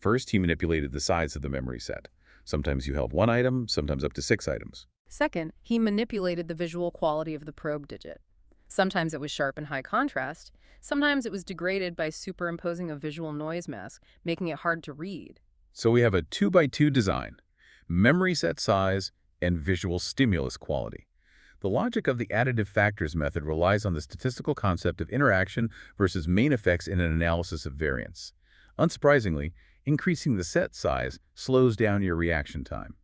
First, he manipulated the size of the memory set. Sometimes you held one item, sometimes up to 6 items. Second, he manipulated the visual quality of the probe digit. Sometimes it was sharp and high contrast. Sometimes it was degraded by superimposing a visual noise mask, making it hard to read. So we have a 2x2 design, memory set size, and visual stimulus quality. The logic of the additive factors method relies on the statistical concept of interaction versus main effects in an analysis of variance. Unsurprisingly, increasing the set size slows down your reaction time.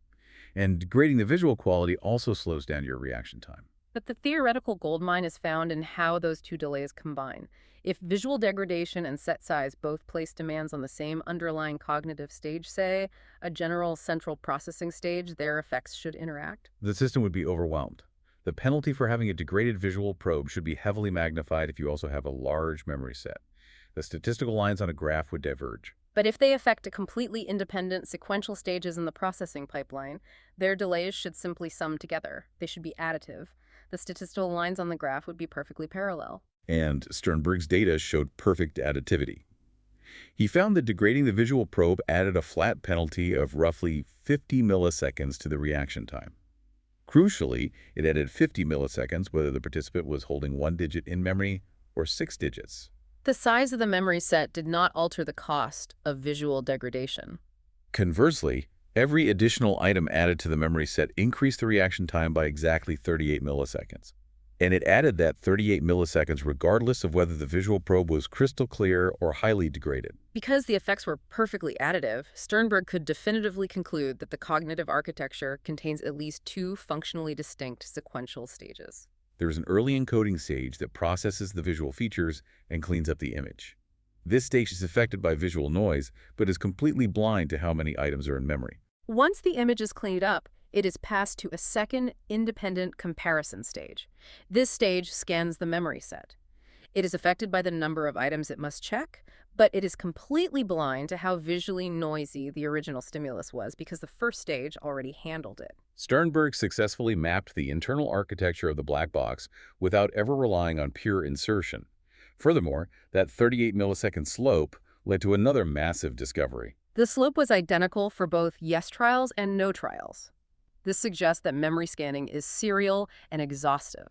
And degrading the visual quality also slows down your reaction time. But the theoretical goldmine is found in how those two delays combine. If visual degradation and set size both place demands on the same underlying cognitive stage, say, a general central processing stage, their effects should interact. The system would be overwhelmed. The penalty for having a degraded visual probe should be heavily magnified if you also have a large memory set. The statistical lines on a graph would diverge. But if they affect a completely independent sequential stages in the processing pipeline, their delays should simply sum together. They should be additive. The statistical lines on the graph would be perfectly parallel. And Sternberg's data showed perfect additivity. He found that degrading the visual probe added a flat penalty of roughly 50 milliseconds to the reaction time. Crucially, it added 50 milliseconds whether the participant was holding one digit in memory or 6 digits. The size of the memory set did not alter the cost of visual degradation. Conversely, every additional item added to the memory set increased the reaction time by exactly 38 milliseconds. And it added that 38 milliseconds regardless of whether the visual probe was crystal clear or highly degraded. Because the effects were perfectly additive, Sternberg could definitively conclude that the cognitive architecture contains at least two functionally distinct sequential stages. There is an early encoding stage that processes the visual features and cleans up the image. This stage is affected by visual noise, but is completely blind to how many items are in memory. Once the image is cleaned up, it is passed to a second independent comparison stage. This stage scans the memory set. It is affected by the number of items it must check, but it is completely blind to how visually noisy the original stimulus was because the first stage already handled it. Sternberg successfully mapped the internal architecture of the black box without ever relying on pure insertion. Furthermore, that 38 millisecond slope led to another massive discovery. The slope was identical for both yes trials and no trials. This suggests that memory scanning is serial and exhaustive.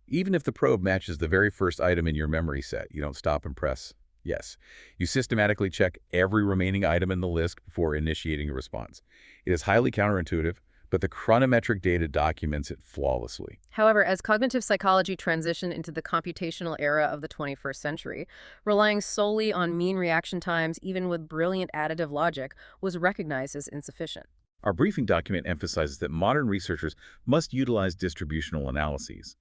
Even if the probe matches the very first item in your memory set, you don't stop and press yes. You systematically check every remaining item in the list before initiating a response. It is highly counterintuitive, but the chronometric data documents it flawlessly. However, as cognitive psychology transitioned into the computational era of the 21st century, relying solely on mean reaction times, even with brilliant additive logic, was recognized as insufficient. Our briefing document emphasizes that modern researchers must utilize distributional analyses.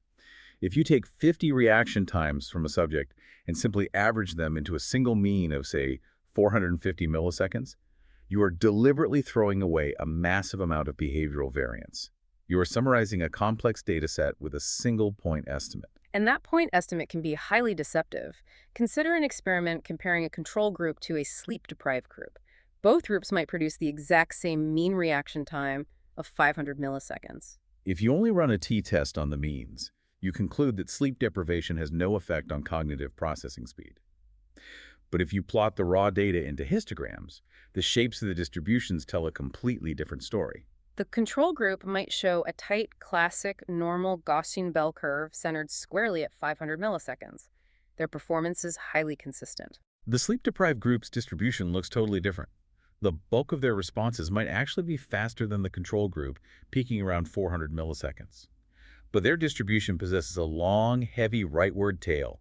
If you take 50 reaction times from a subject and simply average them into a single mean of, say, 450 milliseconds, you are deliberately throwing away a massive amount of behavioral variance. You are summarizing a complex data set with a single point estimate. And that point estimate can be highly deceptive. Consider an experiment comparing a control group to a sleep-deprived group. Both groups might produce the exact same mean reaction time of 500 milliseconds. If you only run a t-test on the means, you conclude that sleep deprivation has no effect on cognitive processing speed. But if you plot the raw data into histograms, the shapes of the distributions tell a completely different story. The control group might show a tight, classic, normal Gaussian bell curve centered squarely at 500 milliseconds. Their performance is highly consistent. The sleep-deprived group's distribution looks totally different. The bulk of their responses might actually be faster than the control group, peaking around 400 milliseconds. But their distribution possesses a long, heavy rightward tail.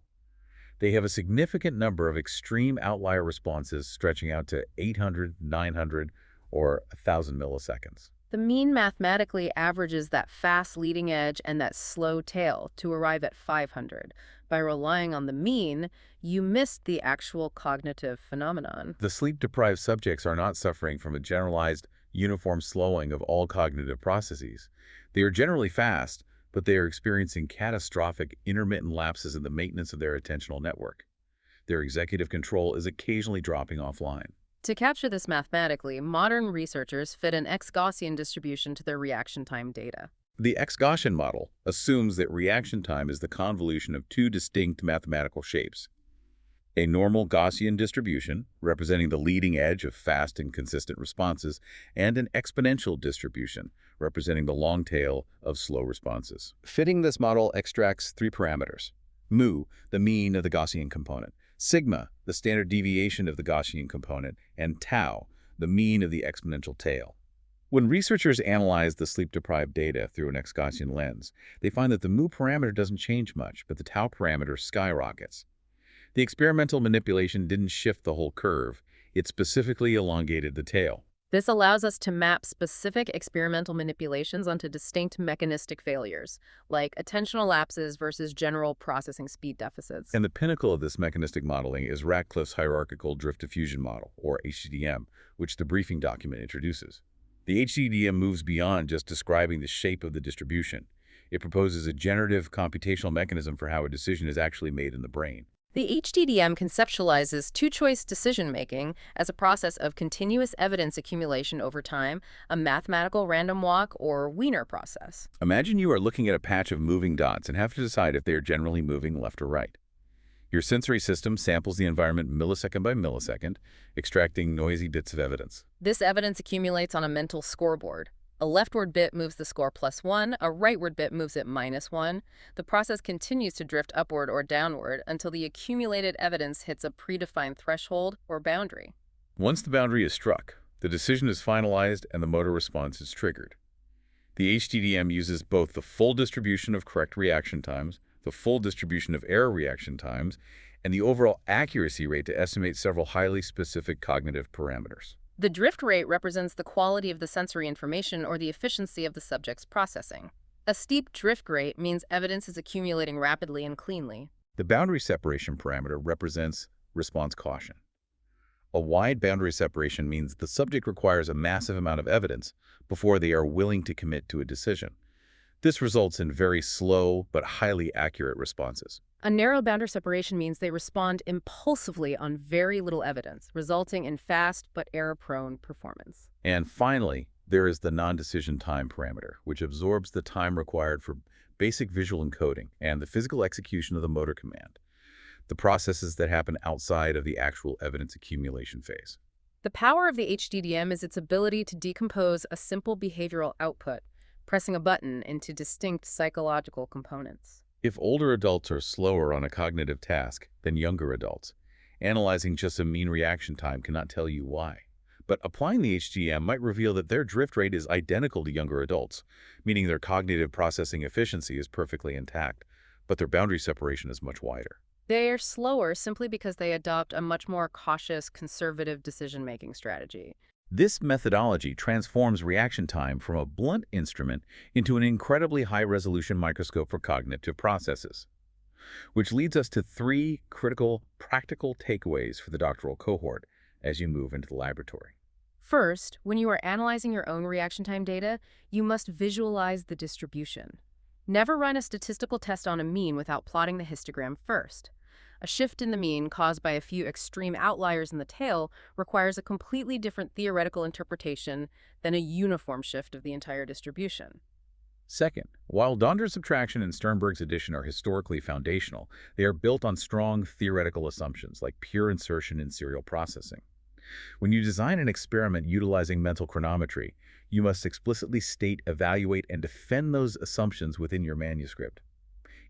They have a significant number of extreme outlier responses stretching out to 800, 900, or 1,000 milliseconds. The mean mathematically averages that fast leading edge and that slow tail to arrive at 500. By relying on the mean, you missed the actual cognitive phenomenon. The sleep-deprived subjects are not suffering from a generalized, uniform slowing of all cognitive processes. They are generally fast, but they are experiencing catastrophic, intermittent lapses in the maintenance of their attentional network. Their executive control is occasionally dropping offline. To capture this mathematically, modern researchers fit an X-Gaussian distribution to their reaction time data. The X-Gaussian model assumes that reaction time is the convolution of two distinct mathematical shapes. A normal Gaussian distribution, representing the leading edge of fast and consistent responses, and an exponential distribution, representing the long tail of slow responses. Fitting this model extracts three parameters: mu, the mean of the Gaussian component; sigma, the standard deviation of the Gaussian component; and tau, the mean of the exponential tail. When researchers analyze the sleep-deprived data through an X-Gaussian lens, they find that the mu parameter doesn't change much, but the tau parameter skyrockets. The experimental manipulation didn't shift the whole curve, it specifically elongated the tail. This allows us to map specific experimental manipulations onto distinct mechanistic failures, like attentional lapses versus general processing speed deficits. And the pinnacle of this mechanistic modeling is Ratcliffe's hierarchical drift diffusion model, or HDDM, which the briefing document introduces. The HDDM moves beyond just describing the shape of the distribution. It proposes a generative computational mechanism for how a decision is actually made in the brain. The HDDM conceptualizes two-choice decision-making as a process of continuous evidence accumulation over time, a mathematical random walk or Wiener process. Imagine you are looking at a patch of moving dots and have to decide if they are generally moving left or right. Your sensory system samples the environment millisecond by millisecond, extracting noisy bits of evidence. This evidence accumulates on a mental scoreboard. A leftward bit moves the score +1, a rightward bit moves it -1. The process continues to drift upward or downward until the accumulated evidence hits a predefined threshold or boundary. Once the boundary is struck, the decision is finalized and the motor response is triggered. The HDDM uses both the full distribution of correct reaction times, the full distribution of error reaction times, and the overall accuracy rate to estimate several highly specific cognitive parameters. The drift rate represents the quality of the sensory information or the efficiency of the subject's processing. A steep drift rate means evidence is accumulating rapidly and cleanly. The boundary separation parameter represents response caution. A wide boundary separation means the subject requires a massive amount of evidence before they are willing to commit to a decision. This results in very slow but highly accurate responses. A narrow boundary separation means they respond impulsively on very little evidence, resulting in fast but error-prone performance. And finally, there is the non-decision time parameter, which absorbs the time required for basic visual encoding and the physical execution of the motor command, the processes that happen outside of the actual evidence accumulation phase. The power of the HDDM is its ability to decompose a simple behavioral output, pressing a button, into distinct psychological components. If older adults are slower on a cognitive task than younger adults, analyzing just a mean reaction time cannot tell you why. But applying the HGM might reveal that their drift rate is identical to younger adults, meaning their cognitive processing efficiency is perfectly intact, but their boundary separation is much wider. They are slower simply because they adopt a much more cautious, conservative decision-making strategy. This methodology transforms reaction time from a blunt instrument into an incredibly high-resolution microscope for cognitive processes, which leads us to three critical practical takeaways for the doctoral cohort as you move into the laboratory. First, when you are analyzing your own reaction time data, you must visualize the distribution. Never run a statistical test on a mean without plotting the histogram first. A shift in the mean caused by a few extreme outliers in the tail requires a completely different theoretical interpretation than a uniform shift of the entire distribution. Second, while Donder's subtraction and Sternberg's addition are historically foundational, they are built on strong theoretical assumptions like pure insertion and serial processing. When you design an experiment utilizing mental chronometry, you must explicitly state, evaluate, and defend those assumptions within your manuscript.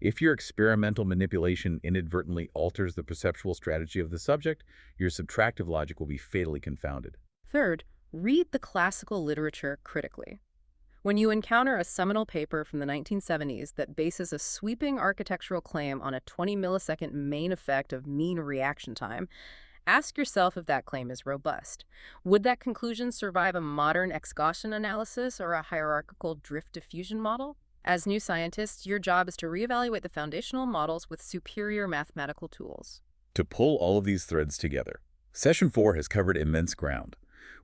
If your experimental manipulation inadvertently alters the perceptual strategy of the subject, your subtractive logic will be fatally confounded. Third, read the classical literature critically. When you encounter a seminal paper from the 1970s that bases a sweeping architectural claim on a 20-millisecond main effect of mean reaction time, ask yourself if that claim is robust. Would that conclusion survive a modern ex-Gaussian analysis or a hierarchical drift diffusion model? As new scientists, your job is to reevaluate the foundational models with superior mathematical tools. To pull all of these threads together, Session 4 has covered immense ground.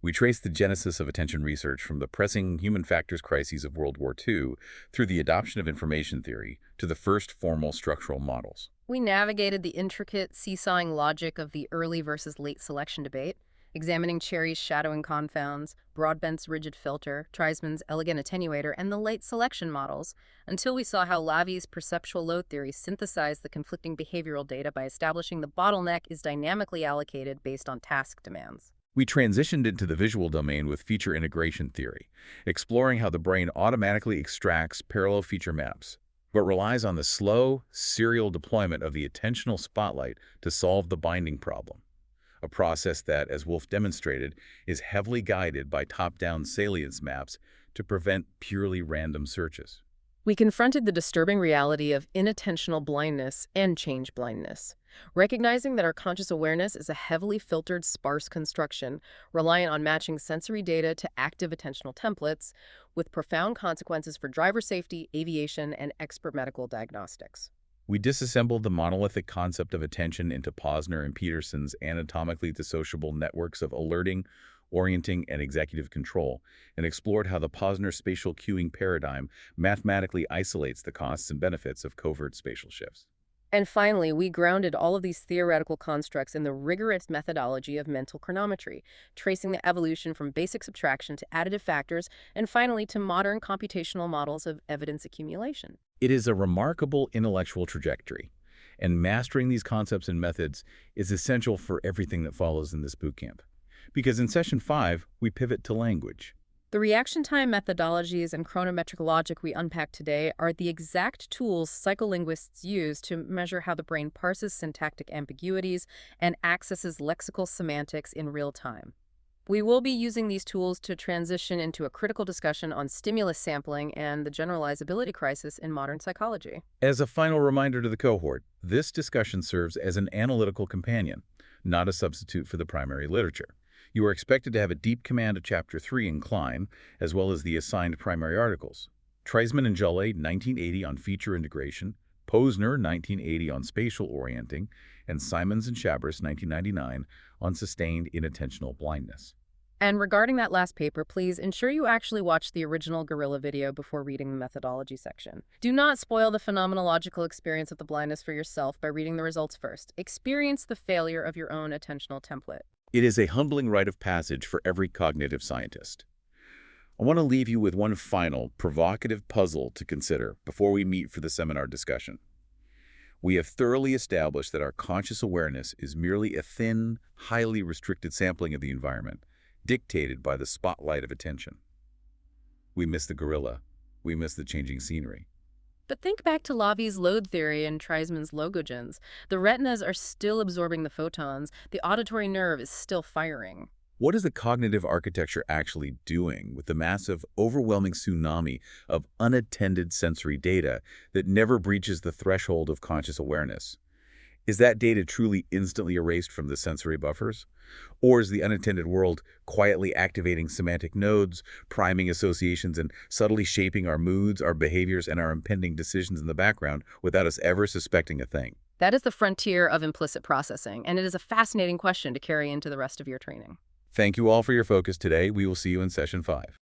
We trace the genesis of attention research from the pressing human factors crises of World War II through the adoption of information theory to the first formal structural models. We navigated the intricate, seesawing logic of the early versus late selection debate, examining Cherry's shadowing confounds, Broadbent's rigid filter, Treisman's elegant attenuator, and the late selection models, until we saw how Lavy's perceptual load theory synthesized the conflicting behavioral data by establishing the bottleneck is dynamically allocated based on task demands. We transitioned into the visual domain with feature integration theory, exploring how the brain automatically extracts parallel feature maps, but relies on the slow, serial deployment of the attentional spotlight to solve the binding problem, a process that, as Wolf demonstrated, is heavily guided by top-down salience maps to prevent purely random searches. We confronted the disturbing reality of inattentional blindness and change blindness, recognizing that our conscious awareness is a heavily filtered, sparse construction, reliant on matching sensory data to active attentional templates, with profound consequences for driver safety, aviation, and expert medical diagnostics. We disassembled the monolithic concept of attention into Posner and Peterson's anatomically dissociable networks of alerting, orienting, and executive control, and explored how the Posner spatial cueing paradigm mathematically isolates the costs and benefits of covert spatial shifts. And finally, we grounded all of these theoretical constructs in the rigorous methodology of mental chronometry, tracing the evolution from basic subtraction to additive factors, and finally to modern computational models of evidence accumulation. It is a remarkable intellectual trajectory, and mastering these concepts and methods is essential for everything that follows in this bootcamp. Because in Session 5, we pivot to language. The reaction time methodologies and chronometric logic we unpack today are the exact tools psycholinguists use to measure how the brain parses syntactic ambiguities and accesses lexical semantics in real time. We will be using these tools to transition into a critical discussion on stimulus sampling and the generalizability crisis in modern psychology. As a final reminder to the cohort, this discussion serves as an analytical companion, not a substitute for the primary literature. You are expected to have a deep command of Chapter 3 in Klein, as well as the assigned primary articles. Treisman and Jolle, 1980 on feature integration, Posner, 1980 on spatial orienting, and Simons and Chabris, 1999 on sustained inattentional blindness. And regarding that last paper, please ensure you actually watch the original gorilla video before reading the methodology section. Do not spoil the phenomenological experience of the blindness for yourself by reading the results first. Experience the failure of your own attentional template. It is a humbling rite of passage for every cognitive scientist. I want to leave you with one final, provocative puzzle to consider before we meet for the seminar discussion. We have thoroughly established that our conscious awareness is merely a thin, highly restricted sampling of the environment, dictated by the spotlight of attention. We miss the gorilla. We miss the changing scenery. But think back to Lavy's load theory and Treisman's logogens. The retinas are still absorbing the photons. The auditory nerve is still firing. What is the cognitive architecture actually doing with the massive, overwhelming tsunami of unattended sensory data that never breaches the threshold of conscious awareness? Is that data truly instantly erased from the sensory buffers? Or is the unattended world quietly activating semantic nodes, priming associations, and subtly shaping our moods, our behaviors, and our impending decisions in the background without us ever suspecting a thing? That is the frontier of implicit processing, and it is a fascinating question to carry into the rest of your training. Thank you all for your focus today. We will see you in session 5.